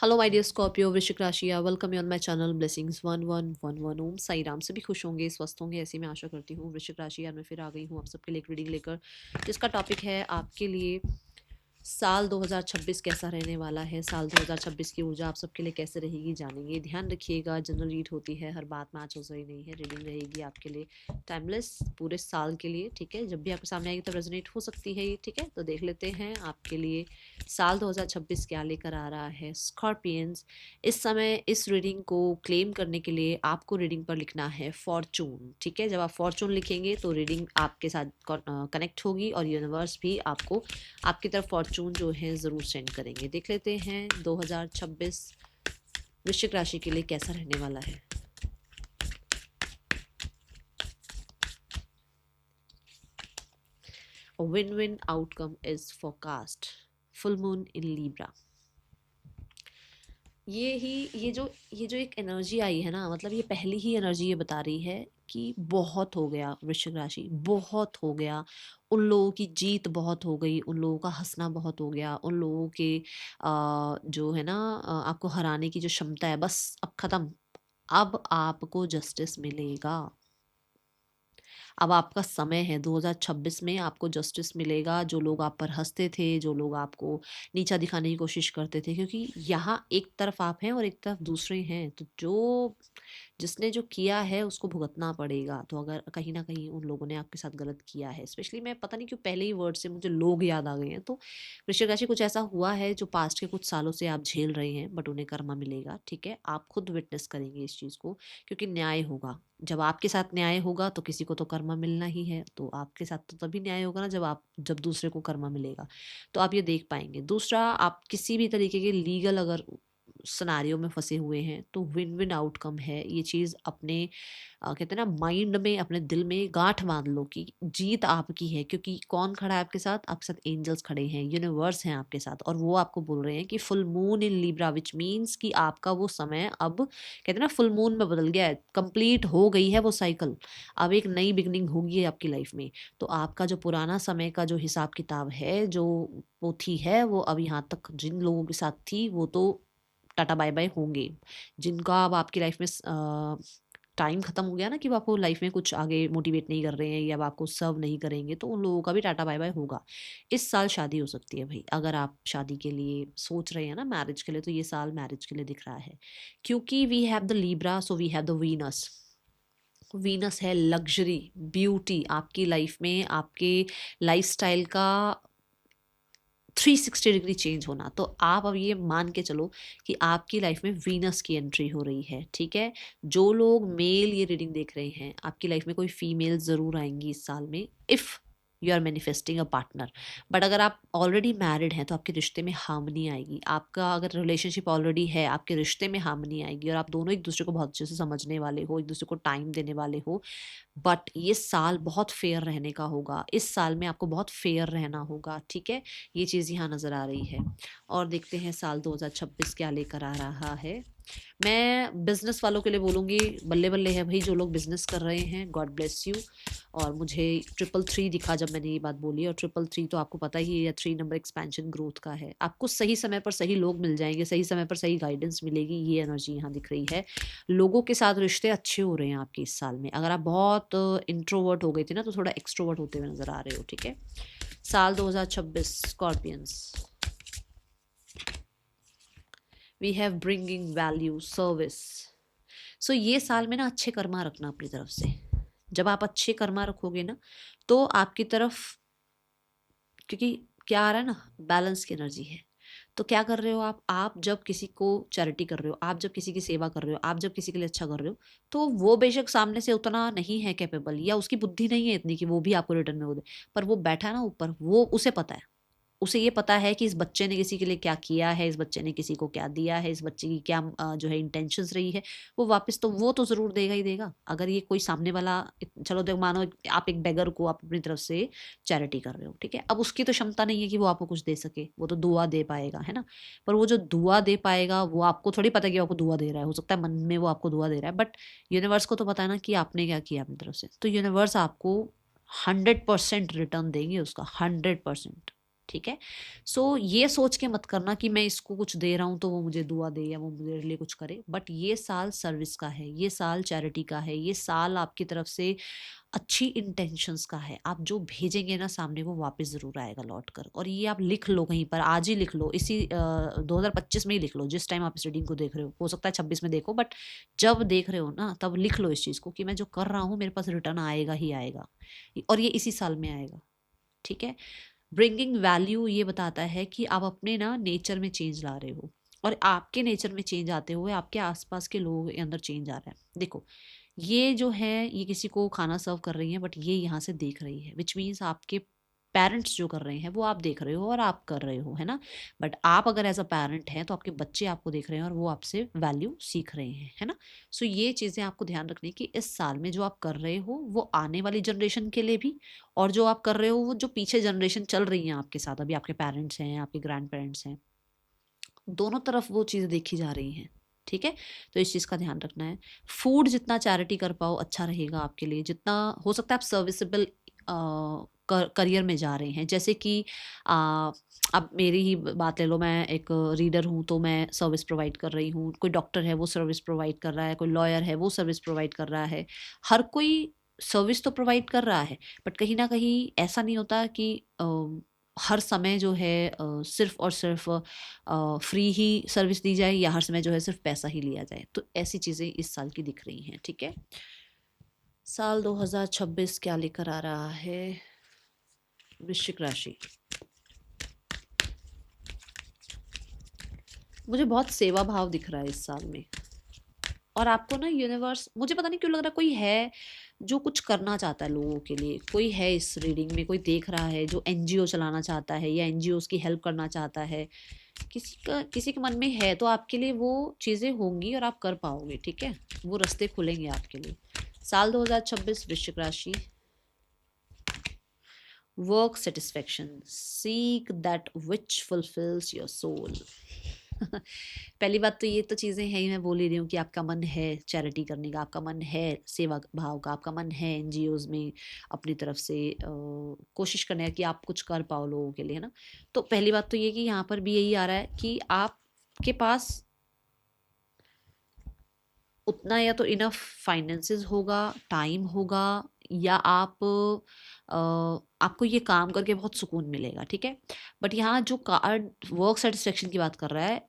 Hello my dear Scorpio वृश्चिक राशि, welcome you on my channel blessings 1111 ओम साई राम। सभी खुश होंगे, स्वस्थ होंगे, ऐसी मैं आशा करती हूँ। वृश्चिक राशि यार मैं फिर आ गई हूँ आप सबके लिए एक रीडिंग लेकर, जिसका टॉपिक है आपके लिए साल 2026 कैसा रहने वाला है। साल 2026 की ऊर्जा आप सबके लिए कैसे रहेगी जानेंगे। ध्यान रखिएगा, जनरल रीड होती है, हर बात मैच हो सही नहीं है। रीडिंग रहेगी आपके लिए टाइमलेस पूरे साल के लिए, ठीक है। जब भी आपके सामने आएगी तब रेजोनेट हो सकती है ये, ठीक है। तो देख लेते हैं आपके लिए साल 2026 क्या लेकर आ रहा है स्कॉर्पियंस। इस समय इस रीडिंग को क्लेम करने के लिए आपको रीडिंग पर लिखना है फॉर्चून, ठीक है। जब आप फॉर्चून लिखेंगे तो रीडिंग आपके साथ कनेक्ट होगी और यूनिवर्स भी आपको आपकी तरफ फॉर्चून जो है ज़रूर सेंड करेंगे। देख लेते हैं 2026 वृश्चिक राशि के लिए कैसा रहने वाला है। A win-win outcome is forecast. Full moon in Libra. ये जो एक एनर्जी आई है ना, मतलब ये पहली ही एनर्जी ये बता रही है कि बहुत हो गया वृश्चिक राशि, बहुत हो गया। उन लोगों की जीत बहुत हो गई, उन लोगों का हंसना बहुत हो गया, उन लोगों के जो है ना आपको हराने की जो क्षमता है, बस अब खत्म। अब आपको जस्टिस मिलेगा। अब आपका समय है 2026 में आपको जस्टिस मिलेगा। जो लोग आप पर हंसते थे, जो लोग आपको नीचा दिखाने की कोशिश करते थे, क्योंकि यहाँ एक तरफ आप हैं और एक तरफ दूसरे हैं, तो जो जिसने जो किया है उसको भुगतना पड़ेगा। तो अगर कहीं ना कहीं उन लोगों ने आपके साथ गलत किया है, स्पेशली मैं पता नहीं क्यों पहले ही वर्ड से मुझे लोग याद आ गए हैं, तो वृश्चिक राशि कुछ ऐसा हुआ है जो पास्ट के कुछ सालों से आप झेल रहे हैं, बट उन्हें कर्मा मिलेगा, ठीक है। आप खुद विटनेस करेंगे इस चीज़ को, क्योंकि न्याय होगा। जब आपके साथ न्याय होगा तो किसी को तो कर्मा मिलना ही है, तो आपके साथ तो तभी न्याय होगा ना जब दूसरे को कर्मा मिलेगा। तो आप ये देख पाएंगे। दूसरा, आप किसी भी तरीके के लीगल अगर सिनेरियो में फंसे हुए हैं तो विन विन आउटकम है। ये चीज़ अपने कहते हैं ना माइंड में, अपने दिल में गांठ बांध लो कि जीत आपकी है, क्योंकि कौन खड़ा है आपके साथ? आपके साथ एंजल्स खड़े हैं, यूनिवर्स हैं आपके साथ, और वो आपको बोल रहे हैं कि full moon in Libra, which means कि आपका वो समय अब कहते हैं ना फुल मून में बदल गया है, कंप्लीट हो गई है वो साइकिल। अब एक नई बिगनिंग होगी आपकी लाइफ में। तो आपका जो पुराना समय का जो हिसाब किताब है, जो पोथी है, वो अब यहाँ तक जिन लोगों के साथ थी वो तो टाटा बाय बाय होंगे। जिनका अब आपकी लाइफ में टाइम खत्म हो गया ना, कि वो आपको लाइफ में कुछ आगे मोटिवेट नहीं कर रहे हैं या अब आपको सर्व नहीं करेंगे, तो उन लोगों का भी टाटा बाय बाय होगा। इस साल शादी हो सकती है भाई, अगर आप शादी के लिए सोच रहे हैं ना, मैरिज के लिए, तो ये साल मैरिज के लिए दिख रहा है। क्योंकि we have the Libra, so we have the Venus. Venus है लग्जरी, ब्यूटी आपकी लाइफ में, आपके लाइफस्टाइल का 360 डिग्री चेंज होना। तो आप अब ये मान के चलो कि आपकी लाइफ में वीनस की एंट्री हो रही है, ठीक है। जो लोग मेल ये रीडिंग देख रहे हैं, आपकी लाइफ में कोई फीमेल जरूर आएंगी इस साल में, if you are manifesting a partner. But अगर आप ऑलरेडी मैरिड हैं तो आपके रिश्ते में हार्मनी आएगी। आपका अगर रिलेशनशिप ऑलरेडी है, आपके रिश्ते में हार्मनी आएगी, और आप दोनों एक दूसरे को बहुत अच्छे से समझने वाले हो, एक दूसरे को टाइम देने वाले हो। बट ये साल बहुत फेयर रहने का होगा, इस साल में आपको बहुत फेयर रहना होगा, ठीक है। ये चीज़ यहाँ नज़र आ रही है। और देखते हैं साल 2026 क्या लेकर आ रहा है। मैं बिजनेस वालों के लिए बोलूँगी, बल्ले बल्ले है भाई जो लोग बिजनेस कर रहे हैं, गॉड ब्लेस यू। और मुझे 333 दिखा जब मैंने ये बात बोली, और 333 तो आपको पता ही है, 3 नंबर एक्सपेंशन ग्रोथ का है। आपको सही समय पर सही लोग मिल जाएंगे, सही समय पर सही गाइडेंस मिलेगी, ये एनर्जी यहाँ दिख रही है। लोगों के साथ रिश्ते अच्छे हो रहे हैं आपके इस साल में। अगर आप बहुत इंट्रोवर्ट हो गए थे ना, तो थोड़ा एक्सट्रोवर्ट होते हुए नजर आ रहे हो, ठीक है। साल 2026 scorpions, we have bringing value service. So ये साल में ना अच्छे कर्मा रखना अपनी तरफ से। जब आप अच्छे कर्मा रखोगे ना, तो आपकी तरफ, क्योंकि क्या आ रहा है ना, बैलेंस की एनर्जी है। तो क्या कर रहे हो आप जब किसी को चैरिटी कर रहे हो, आप जब किसी की सेवा कर रहे हो, आप जब किसी के लिए अच्छा कर रहे हो, तो वो बेशक सामने से उतना नहीं है कैपेबल, या उसकी बुद्धि नहीं है इतनी कि वो भी आपको रिटर्न में वो दे, पर वो बैठा है ना ऊपर, वो उसे पता है। उसे ये पता है कि इस बच्चे ने किसी के लिए क्या किया है, इस बच्चे ने किसी को क्या दिया है, इस बच्चे की क्या जो है इंटेंशंस रही है। वो वापस तो वो तो ज़रूर देगा ही देगा। अगर ये कोई सामने वाला, चलो देख मानो आप एक बेगर को आप अपनी तरफ से चैरिटी कर रहे हो, ठीक है। अब उसकी तो क्षमता नहीं है कि वो आपको कुछ दे सके, वो तो दुआ दे पाएगा, है ना। पर वो जो दुआ दे पाएगा, वो आपको थोड़ी पता कि वो आपको दुआ दे रहा है। हो सकता है मन में वो आपको दुआ दे रहा है, बट यूनिवर्स को तो पता है ना कि आपने क्या किया अपनी तरफ से। तो यूनिवर्स आपको 100% रिटर्न देंगे उसका, 100%। ठीक है। सो ये सोच के मत करना कि मैं इसको कुछ दे रहा हूँ तो वो मुझे दुआ दे या वो मेरे लिए कुछ करे, बट ये साल सर्विस का है, ये साल चैरिटी का है, ये साल आपकी तरफ से अच्छी इंटेंशंस का है। आप जो भेजेंगे ना सामने वो वापस ज़रूर आएगा लौट कर। और ये आप लिख लो कहीं पर, आज ही लिख लो, इसी 2025 में ही लिख लो, जिस टाइम आप इस रीडिंग को देख रहे हो सकता है 26 में देखो, बट जब देख रहे हो ना तब लिख लो इस चीज़ को कि मैं जो कर रहा हूँ मेरे पास रिटर्न आएगा ही आएगा, और ये इसी साल में आएगा। ठीक है। ब्रिंगिंग वैल्यू ये बताता है कि आप अपने ना नेचर में चेंज ला रहे हो, और आपके नेचर में चेंज आते हुए आपके आसपास के लोगों के अंदर चेंज आ रहा है। देखो ये जो है ये किसी को खाना सर्व कर रही है, बट ये यहाँ से देख रही है, विच मीन्स आपके पेरेंट्स जो कर रहे हैं वो आप देख रहे हो और आप कर रहे हो, है ना। बट आप अगर एज अ पेरेंट हैं तो आपके बच्चे आपको देख रहे हैं और वो आपसे वैल्यू सीख रहे हैं, है ना। सो ये चीज़ें आपको ध्यान रखनी कि इस साल में जो आप कर रहे हो वो आने वाली जनरेशन के लिए भी, और जो आप कर रहे हो वो जो पीछे जनरेशन चल रही हैं आपके साथ, अभी आपके पेरेंट्स हैं, आपके ग्रैंड पेरेंट्स हैं, दोनों तरफ वो चीज़ें देखी जा रही हैं। ठीक है। तो इस चीज़ का ध्यान रखना है। फूड जितना चैरिटी कर पाओ अच्छा रहेगा आपके लिए, जितना हो सकता है आप सर्विसेबल करियर में जा रहे हैं, जैसे कि अब मेरी ही बात ले लो, मैं एक रीडर हूँ तो मैं सर्विस प्रोवाइड कर रही हूँ, कोई डॉक्टर है वो सर्विस प्रोवाइड कर रहा है, कोई लॉयर है वो सर्विस प्रोवाइड कर रहा है, हर कोई सर्विस तो प्रोवाइड कर रहा है, बट कहीं ना कहीं ऐसा नहीं होता कि हर समय जो है सिर्फ और सिर्फ फ्री ही सर्विस दी जाए, या हर समय जो है सिर्फ पैसा ही लिया जाए। तो ऐसी चीज़ें इस साल की दिख रही हैं। ठीक है। साल 2026 क्या लेकर आ रहा है वृश्चिक राशि। मुझे बहुत सेवा भाव दिख रहा है इस साल में, और आपको ना यूनिवर्स, मुझे पता नहीं क्यों लग रहा है कोई है जो कुछ करना चाहता है लोगों के लिए, कोई है इस रीडिंग में, कोई देख रहा है जो एनजीओ चलाना चाहता है या एनजीओ की हेल्प करना चाहता है, किसी के मन में है, तो आपके लिए वो चीज़ें होंगी और आप कर पाओगे। ठीक है। वो रास्ते खुलेंगे आपके लिए। साल 2026 वृश्चिक राशि। Work satisfaction, seek that which fulfills your soul. पहली बात तो ये तो चीज़ें हैं ही, मैं बोल ही रही हूँ कि आपका मन है चैरिटी करने का, आपका मन है सेवा भाव का, आपका मन है एनजीओज में अपनी तरफ से कोशिश करने का कि आप कुछ कर पाओ लोगों के लिए, है ना। तो पहली बात तो ये कि यहाँ पर भी यही आ रहा है कि आपके पास उतना या तो इनफ फाइनेंसेस होगा, टाइम होगा, या आपको ये काम करके बहुत सुकून मिलेगा। ठीक है। बट यहाँ जो कार्ड वर्क सेटिस्फेक्शन की बात कर रहा है,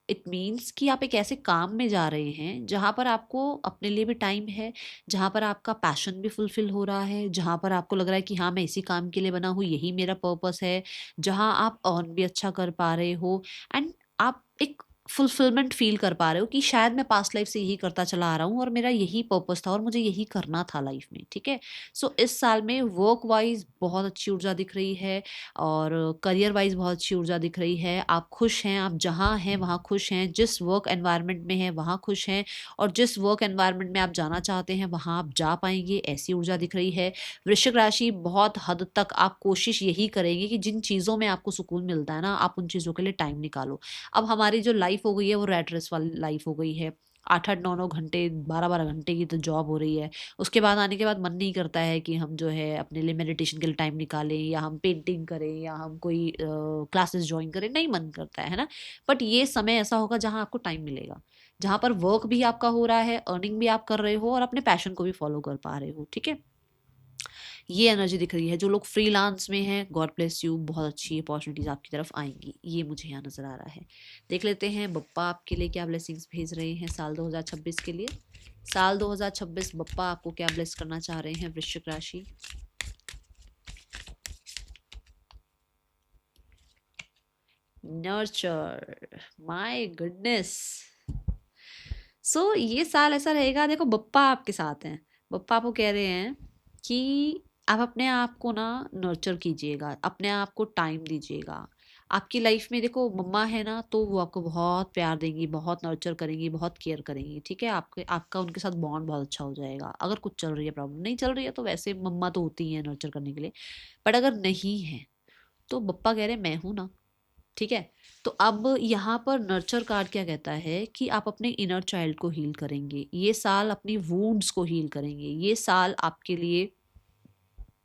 इट मीन्स कि आप एक ऐसे काम में जा रहे हैं जहाँ पर आपको अपने लिए भी टाइम है, जहाँ पर आपका पैशन भी फुलफिल हो रहा है, जहाँ पर आपको लग रहा है कि हाँ मैं इसी काम के लिए बना हूँ, यही मेरा पर्पस है, जहाँ आप अर्न भी अच्छा कर पा रहे हो, एंड आप एक फुलफिलमेंट फील कर पा रहे हो कि शायद मैं पास्ट लाइफ से यही करता चला आ रहा हूँ और मेरा यही पर्पस था और मुझे यही करना था लाइफ में। ठीक है। सो इस साल में वर्क वाइज बहुत अच्छी ऊर्जा दिख रही है, और करियर वाइज बहुत अच्छी ऊर्जा दिख रही है। आप खुश हैं, आप जहाँ हैं वहाँ खुश हैं, जिस वर्क एनवायरनमेंट में हैं वहाँ खुश हैं, और जिस वर्क एनवायरनमेंट में आप जाना चाहते हैं वहाँ आप जा पाएंगे, ऐसी ऊर्जा दिख रही है। वृश्चिक राशि, बहुत हद तक आप कोशिश यही करेंगे कि जिन चीज़ों में आपको सुकून मिलता है ना, आप उन चीज़ों के लिए टाइम निकालो। अब हमारी जो लाइफ हो गई है वो रैट रेस वाली लाइफ हो गई है, 8-8 9-9 घंटे 12-12 घंटे की तो जॉब हो रही है। उसके बाद आने के बाद मन नहीं करता है कि हम जो है अपने लिए मेडिटेशन के लिए टाइम निकालें, या हम पेंटिंग करें, या हम कोई क्लासेस ज्वाइन करें, नहीं मन करता है ना। बट ये समय ऐसा होगा जहाँ आपको टाइम मिलेगा, जहाँ पर वर्क भी आपका हो रहा है, अर्निंग भी आप कर रहे हो, और अपने पैशन को भी फॉलो कर पा रहे हो। ठीक है। ये एनर्जी दिख रही है। जो लोग फ्रीलांस में हैं, गॉड ब्लेस यू, बहुत अच्छी अपॉर्चुनिटीज आपकी तरफ आएंगी, ये मुझे यहाँ नजर आ रहा है। देख लेते हैं बप्पा आपके लिए क्या ब्लेसिंग्स भेज रहे हैं साल 2026 के लिए। साल 2026 बप्पा आपको क्या ब्लेस करना चाह रहे हैं वृश्चिक राशि। Nurture, my goodness. सो ये साल ऐसा रहेगा, देखो बप्पा आपके साथ हैं, बप्पा आपको कह रहे हैं कि आप अपने आप को ना नर्चर कीजिएगा, अपने आप को टाइम दीजिएगा। आपकी लाइफ में देखो मम्मा है ना, तो वो आपको बहुत प्यार देंगी, बहुत नर्चर करेंगी, बहुत केयर करेंगी। ठीक है। आपका उनके साथ बॉन्ड बहुत अच्छा हो जाएगा। अगर कुछ चल रही है, प्रॉब्लम नहीं चल रही है, तो वैसे मम्मा तो होती है नर्चर करने के लिए, बट अगर नहीं है तो बप्पा कह रहे मैं हूं ना। ठीक है। तो अब यहाँ पर नर्चर कार्ड क्या कहता है कि आप अपने इनर चाइल्ड को हील करेंगे, ये साल अपनी वूंड्स को हील करेंगे, ये साल आपके लिए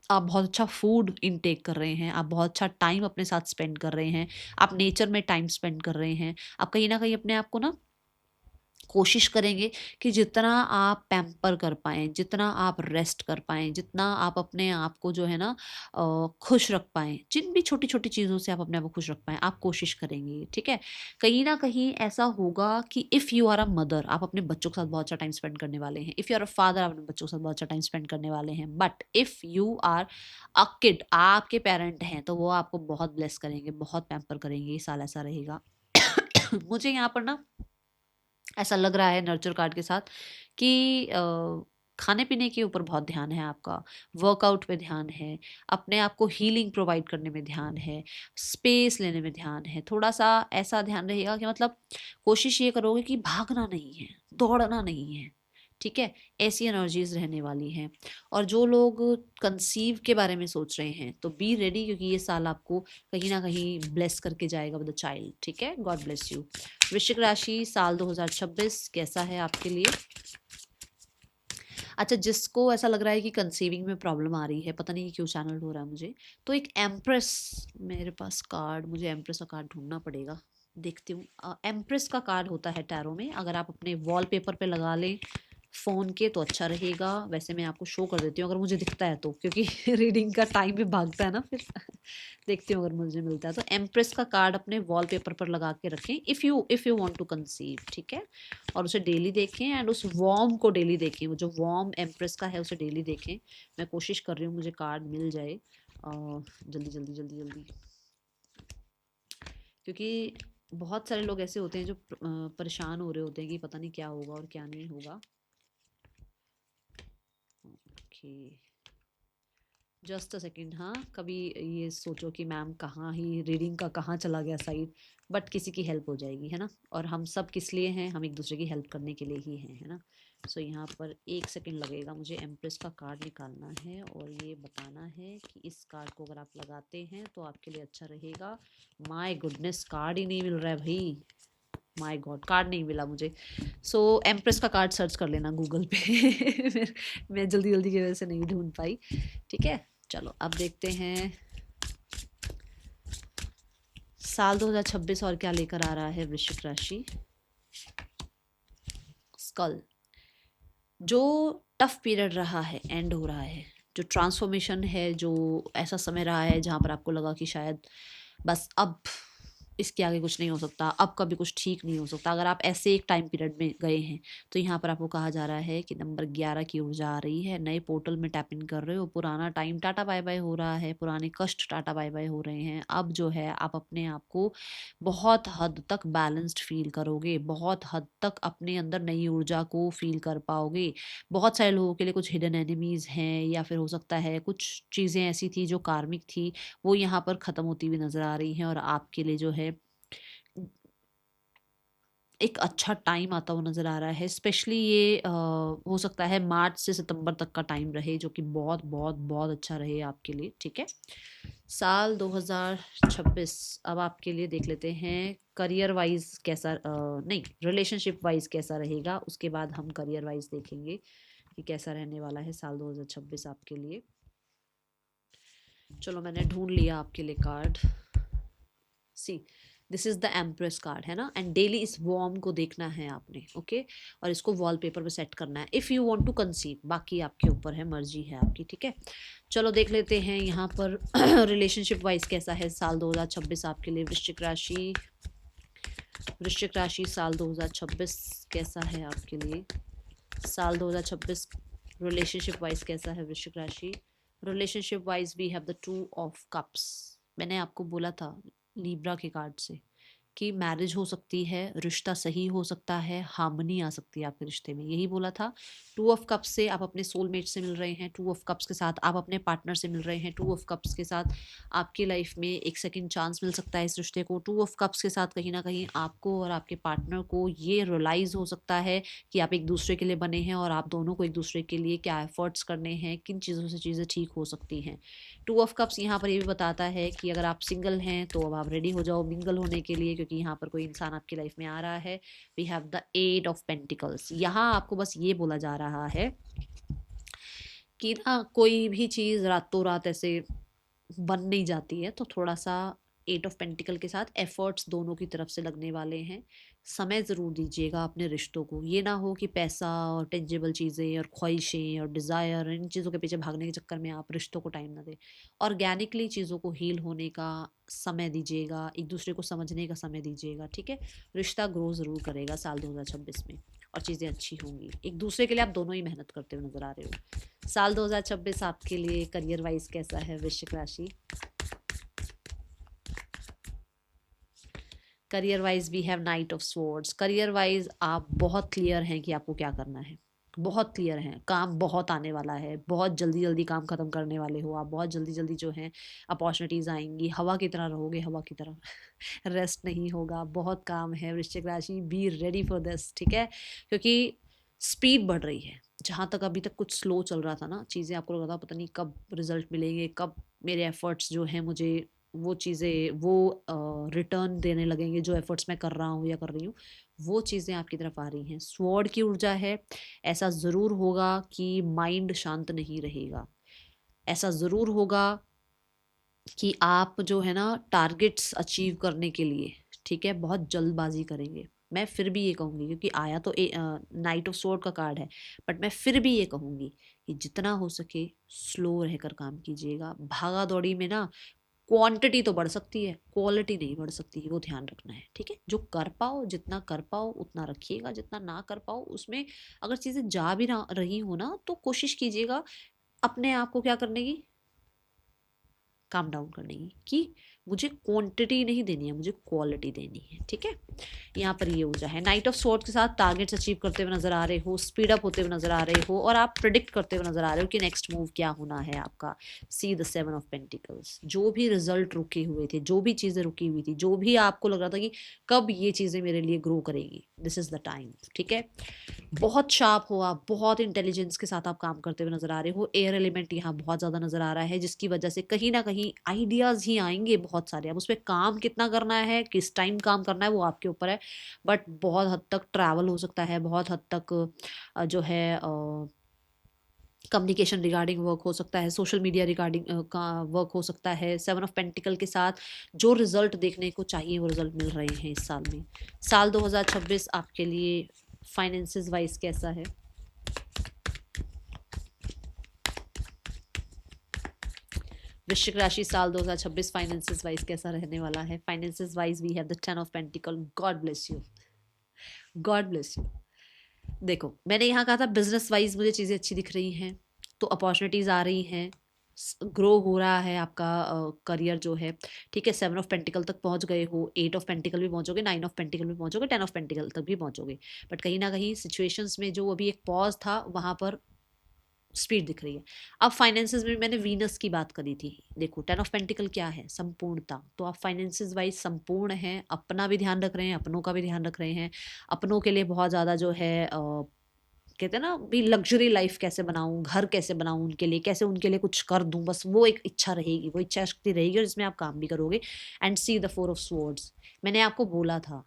आप बहुत अच्छा फूड इनटेक कर रहे हैं, आप बहुत अच्छा टाइम अपने साथ स्पेंड कर रहे हैं, आप नेचर में टाइम स्पेंड कर रहे हैं, आप कहीं ना कहीं अपने आप को ना कोशिश करेंगे कि जितना आप पैम्पर कर पाएँ, जितना आप रेस्ट कर पाएँ, जितना आप अपने आप को जो है ना खुश रख पाएँ, जिन भी छोटी-छोटी चीज़ों से आप अपने आप को खुश रख पाएँ, आप कोशिश करेंगे, ठीक है? कहीं न कहीं ऐसा होगा कि if you are a mother, आप अपने बच्चों के साथ बहुत अच्छा टाइम स्पेंड करने वाले हैं। If you are a father, आप अपने बच्चों के साथ बहुत अच्छा टाइम स्पेंड करने वाले हैं। But if you are a kid, आपके पेरेंट हैं, तो वो आपको बहुत ब्लेस करेंगे, बहुत पैम्पर करेंगे, ये साल ऐसा रहेगा। मुझे यहाँ पर ना ऐसा लग रहा है नर्चर कार्ड के साथ कि खाने पीने के ऊपर बहुत ध्यान है आपका, वर्कआउट पे ध्यान है, अपने आप को हीलिंग प्रोवाइड करने में ध्यान है, स्पेस लेने में ध्यान है। थोड़ा सा ऐसा ध्यान रहेगा कि मतलब कोशिश ये करोगे कि भागना नहीं है, दौड़ना नहीं है, ठीक है? ऐसी एनर्जीज रहने वाली हैं। और जो लोग कंसीव के बारे में सोच रहे हैं तो बी रेडी, क्योंकि ये साल आपको कहीं ना कहीं ब्लेस करके जाएगा विद द चाइल्ड, ठीक है? God bless you. वृश्चिक राशि, साल 2026 कैसा है आपके लिए? अच्छा, जिसको ऐसा लग रहा है कि कंसीविंग में प्रॉब्लम आ रही है, पता नहीं क्यों चैनल हो रहा है मुझे, तो एक एम्प्रेस, मेरे पास कार्ड, मुझे एम्प्रेस का कार्ड ढूंढना पड़ेगा, देखती हूँ। एम्प्रेस का कार्ड होता है टैरो में, अगर आप अपने वॉलपेपर पे लगा लें फ़ोन के तो अच्छा रहेगा। वैसे मैं आपको शो कर देती हूँ अगर मुझे दिखता है तो, क्योंकि रीडिंग का टाइम भी भागता है ना फिर। देखती हूँ अगर मुझे मिलता है तो। एम्प्रेस का कार्ड अपने वॉलपेपर पर लगा के रखें if you want to conceive, ठीक है? और उसे डेली देखें एंड उस वॉर्म को डेली देखें, वो जो वॉर्म एम्प्रेस का है उसे डेली देखें। मैं कोशिश कर रही हूँ मुझे कार्ड मिल जाए जल्दी जल्दी जल्दी जल्दी, क्योंकि बहुत सारे लोग ऐसे होते हैं जो परेशान हो रहे होते हैं कि पता नहीं क्या होगा और क्या नहीं होगा। Okay, just a second. हाँ, कभी ये सोचो कि मैम कहाँ ही रीडिंग का कहाँ चला गया साइड, बट किसी की हेल्प हो जाएगी, है ना? और हम सब किस लिए हैं? हम एक दूसरे की हेल्प करने के लिए ही हैं, है ना? सो यहाँ पर 1 सेकेंड लगेगा, मुझे एम्प्रेस का कार्ड निकालना है और ये बताना है कि इस कार्ड को अगर आप लगाते हैं तो आपके लिए अच्छा रहेगा। माय गुडनेस, कार्ड ही नहीं मिल रहा है भाई, माय गॉड, कार्ड नहीं मिला मुझे। सो एम्प्रेस का कार्ड सर्च कर लेना गूगल पे। मैं जल्दी जल्दी की वजह से नहीं ढूंढ पाई, ठीक है? चलो अब देखते हैं साल 2026 और क्या लेकर आ रहा है वृश्चिक राशि। स्कल, जो टफ पीरियड रहा है एंड हो रहा है, जो ट्रांसफॉर्मेशन है, जो ऐसा समय रहा है जहाँ पर आपको लगा कि शायद बस अब इसके आगे कुछ नहीं हो सकता, अब कभी कुछ ठीक नहीं हो सकता। अगर आप ऐसे एक टाइम पीरियड में गए हैं तो यहाँ पर आपको कहा जा रहा है कि नंबर 11 की ऊर्जा आ रही है, नए पोर्टल में टैप इन कर रहे हो, पुराना टाइम टाटा बाय बाय हो रहा है, पुराने कष्ट टाटा बाय बाय हो रहे हैं। अब जो है आप अपने आप को बहुत हद तक बैलेंस्ड फील करोगे, बहुत हद तक अपने अंदर नई ऊर्जा को फील कर पाओगे। बहुत सारे लोगों के लिए कुछ हिडन एनिमीज हैं, या फिर हो सकता है कुछ चीज़ें ऐसी थी जो कार्मिक थी, वो यहाँ पर ख़त्म होती हुई नज़र आ रही हैं और आपके लिए जो है एक अच्छा टाइम आता हुआ नज़र आ रहा है। स्पेशली ये हो सकता है मार्च से सितंबर तक का टाइम रहे, जो कि बहुत बहुत बहुत अच्छा रहे आपके लिए, ठीक है? साल 2026 अब आपके लिए देख लेते हैं करियर वाइज कैसा, नहीं, रिलेशनशिप वाइज कैसा रहेगा, उसके बाद हम करियर वाइज देखेंगे कि कैसा रहने वाला है साल 2026 आपके लिए। चलो मैंने ढूंढ लिया आपके लिए card. See, this is the empress card, है ना? एंड डेली इस वॉर्म को देखना है आपने, ओके? और इसको वॉलपेपर पे सेट करना है if you want to conceive. बाकी आपके ऊपर है, मर्जी है आपकी, ठीक है? चलो देख लेते हैं यहाँ पर रिलेशनशिप वाइज कैसा है साल 2026 आपके लिए वृश्चिक राशि। वृश्चिक राशि, साल 2026 कैसा है आपके लिए? साल 2026 रिलेशनशिप वाइज कैसा है वृश्चिक राशि? Relationship wise we have the 2 of cups. मैंने आपको बोला था लीब्रा के कार्ड से कि मैरिज हो सकती है, रिश्ता सही हो सकता है, हार्मनी आ सकती है आपके रिश्ते में, यही बोला था। 2 ऑफ कप्स से आप अपने सोलमेट से मिल रहे हैं, 2 ऑफ कप्स के साथ आप अपने पार्टनर से मिल रहे हैं, 2 ऑफ कप्स के साथ आपकी लाइफ में एक सेकंड चांस मिल सकता है इस रिश्ते को। 2 ऑफ कप्स के साथ कहीं ना कहीं आपको और आपके पार्टनर को ये रियलाइज़ हो सकता है कि आप एक दूसरे के लिए बने हैं और आप दोनों को एक दूसरे के लिए क्या एफर्ट्स करने हैं, किन चीज़ों से चीज़ें ठीक हो सकती हैं। 2 ऑफ कप्स यहाँ पर ये भी बताता है कि अगर आप सिंगल हैं तो अब आप रेडी हो जाओ मिंगल होने के लिए, क्योंकि यहाँ पर कोई इंसान आपकी लाइफ में आ रहा है। We have the 8 of pentacles. यहाँ आपको बस ये बोला जा रहा है कि ना कोई भी चीज़ रातों रात ऐसे बन नहीं जाती है, तो थोड़ा सा एट ऑफ पेंटिकल के साथ एफर्ट्स दोनों की तरफ से लगने वाले हैं। समय ज़रूर दीजिएगा अपने रिश्तों को, ये ना हो कि पैसा और टेंजिबल चीज़ें और ख्वाहिशें और डिज़ायर, इन चीज़ों के पीछे भागने के चक्कर में आप रिश्तों को टाइम ना दें। ऑर्गेनिकली चीज़ों को हील होने का समय दीजिएगा, एक दूसरे को समझने का समय दीजिएगा, ठीक है। रिश्ता ग्रो ज़रूर करेगा साल 2026 में और चीज़ें अच्छी होंगी। एक दूसरे के लिए आप दोनों ही मेहनत करते हुए नजर आ रहे हो। साल 2026 आपके लिए करियर वाइज कैसा है वृश्चिक राशि? Career wise we have knight of swords. Career wise आप बहुत क्लियर हैं कि आपको क्या करना है, बहुत क्लियर हैं। काम बहुत आने वाला है, बहुत जल्दी जल्दी काम खत्म करने वाले हो आप, बहुत जल्दी जल्दी जो है अपॉर्चुनिटीज़ आएंगी। हवा की तरह रहोगे, हवा की तरह रेस्ट नहीं होगा, बहुत काम है वृश्चिक राशि। बी रेडी फॉर दिस, ठीक है, क्योंकि स्पीड बढ़ रही है। जहाँ तक अभी तक कुछ स्लो चल रहा था ना चीज़ें, आपको लग रहा था पता नहीं कब रिजल्ट मिलेंगे, कब मेरे एफर्ट्स जो हैं मुझे वो चीज़ें वो रिटर्न देने लगेंगे, जो एफर्ट्स मैं कर रहा हूँ या कर रही हूँ वो चीज़ें आपकी तरफ आ रही हैं। स्वॉर्ड की ऊर्जा है। ऐसा ज़रूर होगा कि माइंड शांत नहीं रहेगा, ऐसा ज़रूर होगा कि आप जो है ना टारगेट्स अचीव करने के लिए, ठीक है, बहुत जल्दबाजी करेंगे। मैं फिर भी ये कहूँगी, क्योंकि आया तो नाइट ऑफ स्वॉर्ड का कार्ड है, बट मैं फिर भी ये कहूँगी कि जितना हो सके स्लो रहकर काम कीजिएगा। भागा दौड़ी में ना क्वांटिटी तो बढ़ सकती है, क्वालिटी नहीं बढ़ सकती, वो ध्यान रखना है, ठीक है। जो कर पाओ, जितना कर पाओ उतना रखिएगा, जितना ना कर पाओ उसमें अगर चीज़ें जा भी ना रही हो ना तो कोशिश कीजिएगा अपने आप को क्या करने की, काम डाउन करने की मुझे क्वांटिटी नहीं देनी है, मुझे क्वालिटी देनी है, ठीक है। यहाँ पर ये ऊर्जा है। नाइट ऑफ स्वॉर्ड्स के साथ टारगेट्स अचीव करते हुए नजर आ रहे हो, स्पीड अप होते हुए नजर आ रहे हो, और आप प्रिडिक्ट करते हुए नजर आ रहे हो कि नेक्स्ट मूव क्या होना है आपका। See the seven of pentacles. जो भी रिजल्ट रुके हुए थे, जो भी चीज़ें रुकी हुई थी, जो भी आपको लग रहा था कि कब ये चीज़ें मेरे लिए ग्रो करेगी, दिस इज द टाइम, ठीक है। बहुत शार्प हो आप, बहुत इंटेलिजेंस के साथ आप काम करते हुए नजर आ रहे हो। एयर एलिमेंट यहाँ बहुत ज़्यादा नजर आ रहा है, जिसकी वजह से कहीं ना कहीं आइडियाज़ ही आएंगे बहुत सारे। अब उस पर काम कितना करना है, किस टाइम काम करना है, वो आपके ऊपर है। बट बहुत हद तक ट्रैवल हो सकता है, बहुत हद तक जो है कम्युनिकेशन रिगार्डिंग वर्क हो सकता है, सोशल मीडिया रिगार्डिंग का वर्क हो सकता है। सेवन ऑफ पेंटिकल के साथ जो रिजल्ट देखने को चाहिए वो रिजल्ट मिल रहे हैं इस साल में। साल 2026 आपके लिए फाइनेंसेस वाइज कैसा है? वृश्चिक राशि साल 2026 फाइनेंसेस वाइज कैसा रहने वाला है? Finances wise we have the 10 of pentacle. God bless you, God bless you. देखो मैंने यहाँ कहा था बिजनेस वाइज मुझे चीज़ें अच्छी दिख रही हैं, तो अपॉर्चुनिटीज़ आ रही हैं, ग्रो हो रहा है आपका करियर जो है, ठीक है। सेवन ऑफ पेंटिकल तक पहुंच गए हो, एट ऑफ पेंटिकल भी पहुंचोगे, नाइन ऑफ पेंटिकल भी पहुंचोगे, टेन ऑफ पेंटिकल तक भी पहुंचोगे। बट कहीं ना कहीं सिचुएशंस में जो अभी एक पॉज था वहां पर स्पीड दिख रही है। अब फाइनेंसेस में मैंने वीनस की बात करी थी। देखो 10 ऑफ पेंटिकल क्या है? संपूर्णता। तो आप फाइनेंसेस वाइज संपूर्ण हैं, अपना भी ध्यान रख रहे हैं, अपनों का भी ध्यान रख रहे हैं। अपनों के लिए बहुत ज़्यादा जो है कहते हैं ना भी लग्जरी लाइफ कैसे बनाऊं, घर कैसे बनाऊं उनके लिए, कैसे उनके लिए कुछ कर दूं, बस वो एक इच्छा रहेगी, वो इच्छा शक्ति रहेगी, और जिसमें आप काम भी करोगे। And see the four of swords. मैंने आपको बोला था,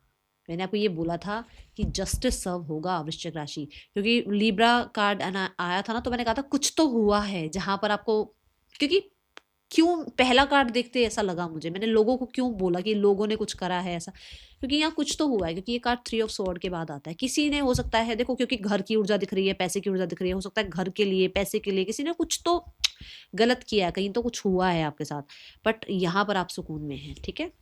मैंने आपको ये बोला था कि जस्टिस सर्व होगा वृश्चिक राशि, क्योंकि लिब्रा कार्ड आया था ना, तो मैंने कहा था कुछ तो हुआ है जहां पर आपको, क्योंकि क्यों पहला कार्ड देखते ऐसा लगा मुझे, मैंने लोगों को क्यों बोला कि लोगों ने कुछ करा है ऐसा, क्योंकि यहाँ कुछ तो हुआ है। क्योंकि ये कार्ड थ्री ऑफ स्वॉर्ड के बाद आता है, किसी ने हो सकता है, देखो क्योंकि घर की ऊर्जा दिख रही है, पैसे की ऊर्जा दिख रही है, हो सकता है घर के लिए, पैसे के लिए किसी ने कुछ तो गलत किया है, कहीं तो कुछ हुआ है आपके साथ। बट यहाँ पर आप सुकून में हैं, ठीक है।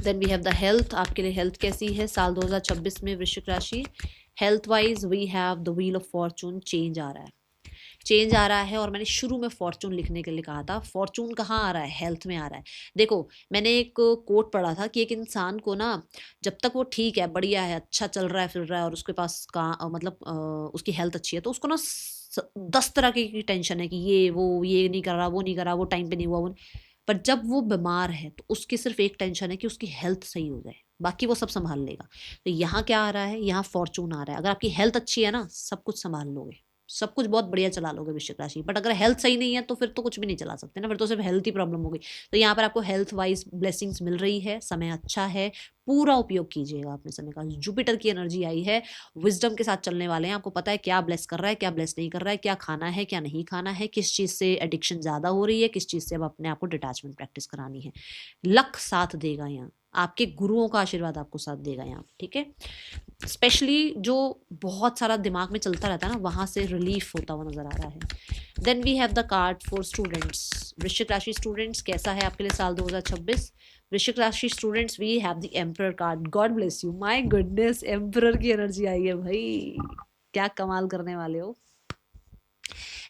Then we have the health. आपके लिए हेल्थ कैसी है साल 2026 में वृश्चिक राशि? Health wise we have the wheel of fortune. Change आ रहा है, चेंज आ रहा है। और मैंने शुरू में फॉर्चून लिखने के लिए कहा था, फॉर्चून कहाँ आ रहा है? हेल्थ में आ रहा है। देखो मैंने एक कोट पढ़ा था कि एक इंसान को ना जब तक वो ठीक है, बढ़िया है, अच्छा चल रहा है, फिर रहा है, और उसके पास का मतलब उसकी हेल्थ अच्छी है, तो उसको ना 10 तरह की टेंशन है कि ये वो ये नहीं कर रहा, वो नहीं कर रहा, वो टाइम पे नहीं हुआ, वो। पर जब वो बीमार है तो उसकी सिर्फ एक टेंशन है कि उसकी हेल्थ सही हो जाए, बाकी वो सब संभाल लेगा। तो यहाँ क्या आ रहा है? यहाँ फॉर्चून आ रहा है। अगर आपकी हेल्थ अच्छी है ना, सब कुछ संभाल लोगे, सब कुछ बहुत बढ़िया चला लोगे वृश्चिक राशि, बट अगर हेल्थ सही नहीं है तो फिर तो कुछ भी नहीं चला सकते ना, फिर तो सिर्फ हेल्थ ही प्रॉब्लम होगी। तो यहाँ पर आपको हेल्थ वाइज ब्लेसिंग्स मिल रही है, समय अच्छा है, पूरा उपयोग कीजिएगा अपने समय का। जुपिटर की एनर्जी आई है, विजडम के साथ चलने वाले हैं, आपको पता है क्या ब्लेस कर रहा है क्या ब्लेस नहीं कर रहा है, क्या खाना है क्या नहीं खाना है, किस चीज़ से एडिक्शन ज़्यादा हो रही है, किस चीज़ से अब अपने आप को डिटैचमेंट प्रैक्टिस करानी है। लक साथ देगा यहाँ, आपके गुरुओं का आशीर्वाद आपको साथ देगा यहाँ, ठीक है। स्पेशली जो बहुत सारा दिमाग में चलता रहता है ना, वहां से रिलीफ होता हुआ नजर आ रहा है। Then we have the card for students, वृश्चिक राशि स्टूडेंट्स कैसा है आपके लिए साल 2026। वृश्चिक राशि students we have the emperor card, God bless you, my goodness, emperor की एनर्जी आई है भाई, क्या कमाल करने वाले हो।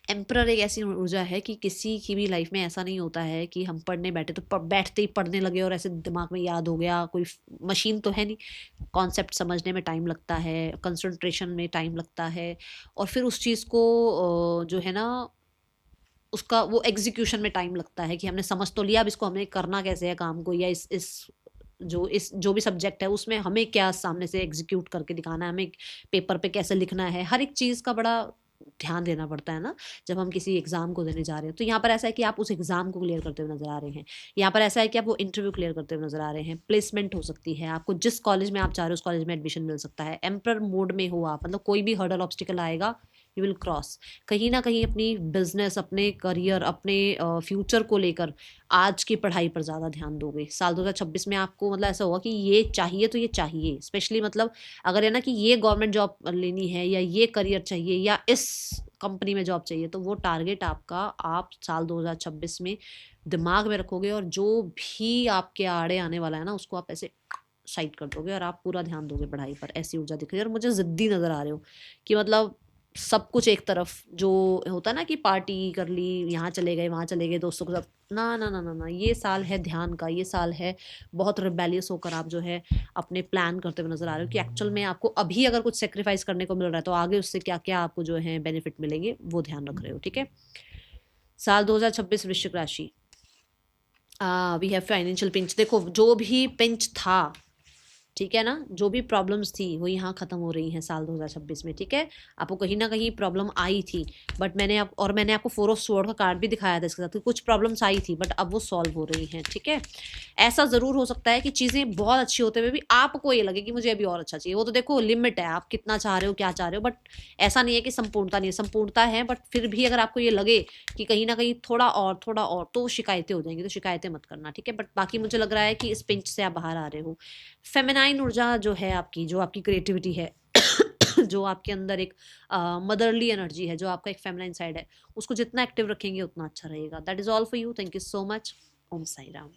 एम्परर एक ऐसी ऊर्जा है कि किसी की भी लाइफ में ऐसा नहीं होता है कि हम पढ़ने बैठे तो बैठते ही पढ़ने लगे और ऐसे दिमाग में याद हो गया, कोई मशीन तो है नहीं। कॉन्सेप्ट समझने में टाइम लगता है, कंसंट्रेशन में टाइम लगता है, और फिर उस चीज़ को जो है ना उसका वो एग्जीक्यूशन में टाइम लगता है कि हमने समझ तो लिया, अब इसको हमें करना कैसे है काम को, या इस जो भी सब्जेक्ट है उसमें हमें क्या सामने से एग्जीक्यूट करके दिखाना है, हमें पेपर पे कैसे लिखना है, हर एक चीज़ का बड़ा ध्यान देना पड़ता है ना जब हम किसी एग्जाम को देने जा रहे हैं। तो यहाँ पर ऐसा है कि आप उस एग्जाम को क्लियर करते हुए नजर आ रहे हैं, यहाँ पर ऐसा है कि आप वो इंटरव्यू क्लियर करते हुए नजर आ रहे हैं, प्लेसमेंट हो सकती है, आपको जिस कॉलेज में आप चाह रहे हो उस कॉलेज में एडमिशन मिल सकता है। एम्पर मोड में हो आप, मतलब कोई भी हर्डल ऑब्स्टिकल आएगा यू विल क्रॉस। कहीं ना कहीं अपनी बिजनेस, अपने करियर, अपने फ्यूचर को लेकर आज की पढ़ाई पर ज़्यादा ध्यान दोगे। साल 2026 में आपको मतलब ऐसा होगा कि ये चाहिए तो ये चाहिए, स्पेशली मतलब अगर है ना कि ये गवर्नमेंट जॉब लेनी है या ये करियर चाहिए या इस कंपनी में जॉब चाहिए, तो वो टारगेट आपका आप साल 2026 में दिमाग में रखोगे, और जो भी आपके आड़े आने वाला है ना उसको आप ऐसे साइड कर दोगे और आप पूरा ध्यान दोगे पढ़ाई पर। ऐसी ऊर्जा दिख रही है और मुझे जिद्दी नज़र आ रहे हो कि मतलब सब कुछ एक तरफ जो होता है ना कि पार्टी कर ली, यहाँ चले गए वहाँ चले गए दोस्तों के साथ, ना ना ना ना ना, ये साल है ध्यान का, ये साल है बहुत रिबेलियस होकर आप जो है अपने प्लान करते हुए नजर आ रहे हो कि एक्चुअल में आपको अभी अगर कुछ सेक्रीफाइस करने को मिल रहा है तो आगे उससे क्या क्या आपको जो है बेनिफिट मिलेंगे वो ध्यान रख रहे हो, ठीक है। साल 2026 वृश्चिक राशि, वी हैव फाइनेंशियल पिंच। देखो जो भी पिंच था, ठीक है ना, जो भी प्रॉब्लम्स थी वो यहाँ खत्म हो रही हैं साल 2026 में, ठीक है। आपको कहीं ना कहीं प्रॉब्लम आई थी, बट मैंने आपको 4 ऑफ स्वॉर्ड का कार्ड भी दिखाया था इसके साथ कि कुछ प्रॉब्लम्स आई थी बट अब वो सॉल्व हो रही हैं, ठीक है। ऐसा ज़रूर हो सकता है कि चीज़ें बहुत अच्छी होते हुए भी आपको ये लगे कि मुझे अभी और अच्छा चाहिए, वो तो देखो लिमिट है, आप कितना चाह रहे हो क्या चाह रहे हो, बट ऐसा नहीं है कि संपूर्णता नहीं है, संपूर्णता है, बट फिर भी अगर आपको ये लगे कि कहीं ना कहीं थोड़ा और तो शिकायतें हो जाएंगी, तो शिकायतें मत करना, ठीक है। बट बाकी मुझे लग रहा है कि इस पिंच से आप बाहर आ रहे हो। फेमिनाइन ऊर्जा जो है आपकी, जो आपकी क्रिएटिविटी है जो आपके अंदर एक मदरली एनर्जी है, जो आपका एक फेमिनाइन साइड है, उसको जितना एक्टिव रखेंगे उतना अच्छा रहेगा। That is all for you, thank you so much. Om Sai Ram.